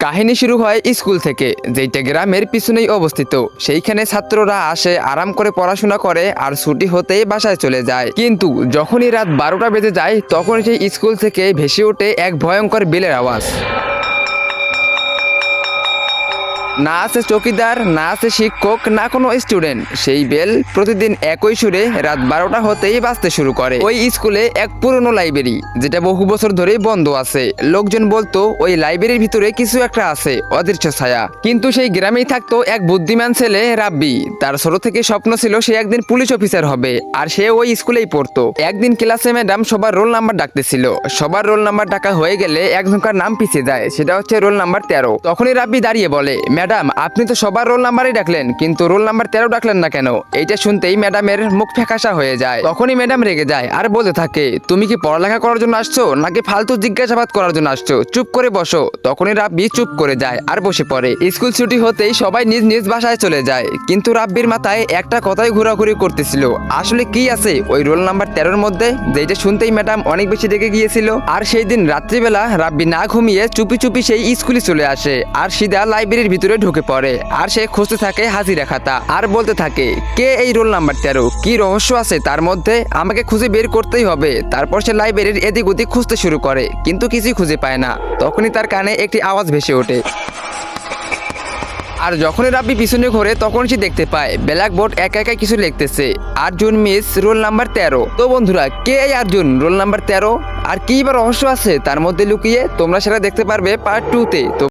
কাহিনী শুরু হয় স্কুল থেকে, যেটা গ্রামের পিছনেই অবস্থিত। সেইখানে ছাত্ররা আসে, আরাম করে পড়াশোনা করে আর ছুটি হতেই বাসায় চলে যায়। কিন্তু যখনই রাত 12টা বেজে যায় তখন সেই স্কুল থেকে ভেসে ওঠে এক ভয়ঙ্কর বেলের আওয়াজ। না আছে চৌকিদার, না আছে শিক্ষক, না কোনো স্টুডেন্ট। সেই বেল প্রতিদিন একই সুরে রাত 12টা হতেই বাজতে শুরু করে। ওই স্কুলে এক পুরনো লাইব্রেরি, যেটা বহু বছর ধরেই বন্ধ আছে। লোকজন বলতো ওই লাইব্রেরির ভিতরে কিছু একটা আছে, অদৃশ্য ছায়া। কিন্তু সেই গ্রামেই থাকতো এক বুদ্ধিমান ছেলে, রাব্বি। তার ছোট থেকে স্বপ্ন ছিল সে একদিন পুলিশ অফিসার হবে, আর সে ওই স্কুলেই পড়তো। একদিন ক্লাসে ম্যাডাম সবার রোল নাম্বার ডাকতেছিল। সবার রোল নাম্বার ডাকা হয়ে গেলে একজনকার নাম পিছিয়ে যায়, সেটা হচ্ছে রোল নাম্বার 13। তখনই রাব্বি দাঁড়িয়ে বলে, ম্যাডাম আপনি তো সবার রোল নাম্বারই ডাকলেন, কিন্তু রোল নাম্বার 13 ডাকলেন না কেন? এইটা শুনতেই ম্যাডামের মুখ ফ্যাকাশা হয়ে যায়। তখনই ম্যাডাম রেগে যায় আর বলতে থাকে, তুমি কি পড়ালেখা করার জন্য আসছো নাকি ফালতু জিজ্ঞাসাবাদ করার জন্য আসছো? চুপ করে বসো। তখনই রাব্বি চুপ করে যায় আর বসে পড়ে। স্কুল ছুটি হতেই সবাই নিজ নিজ বাসায় চলে যায়, কিন্তু রাব্বির মাথায় একটা কথাই ঘোরাঘুরি করতেছিল, আসলে কি আছে ওই রোল নাম্বার 13-র মধ্যে, যেটা শুনতেই ম্যাডাম অনেক বেশি রেগে গিয়েছিল। আর সেই দিন রাত্রিবেলা রাব্বি না ঘুমিয়ে চুপি চুপি সেই স্কুলে চলে আসে আর সিধা লাইব্রেরির ভিতরে ঢুকে পড়ে। আর সে খুঁজতে থাকে হাজিরা খাতা আর বলতে থাকে, কে এই রোল নাম্বার 13? কি রহস্য আছে তার মধ্যে? আমাকে খুঁজে বের করতেই হবে। তারপর সে লাইব্রেরির এদিক ওদিক খুঁজতে শুরু করে, কিন্তু কিছুই খুঁজে পায় না। তখনই তার কানে একটি আওয়াজ ভেসে ওঠে। আর যখনই রাব্বি পিছনে ঘোরে তখন সে দেখতে পায় ব্ল্যাকবোর্ড একা একা কিছু লিখতেছে, আর্জুন মিস রোল নাম্বার 13। তো বন্ধুরা, কে এই আর্জুন রোল নাম্বার 13? আর কি বা রহস্য আছে তার মধ্যে লুকিয়ে, তোমরা সেটা দেখতে পারবে পার্ট 2-তে। তো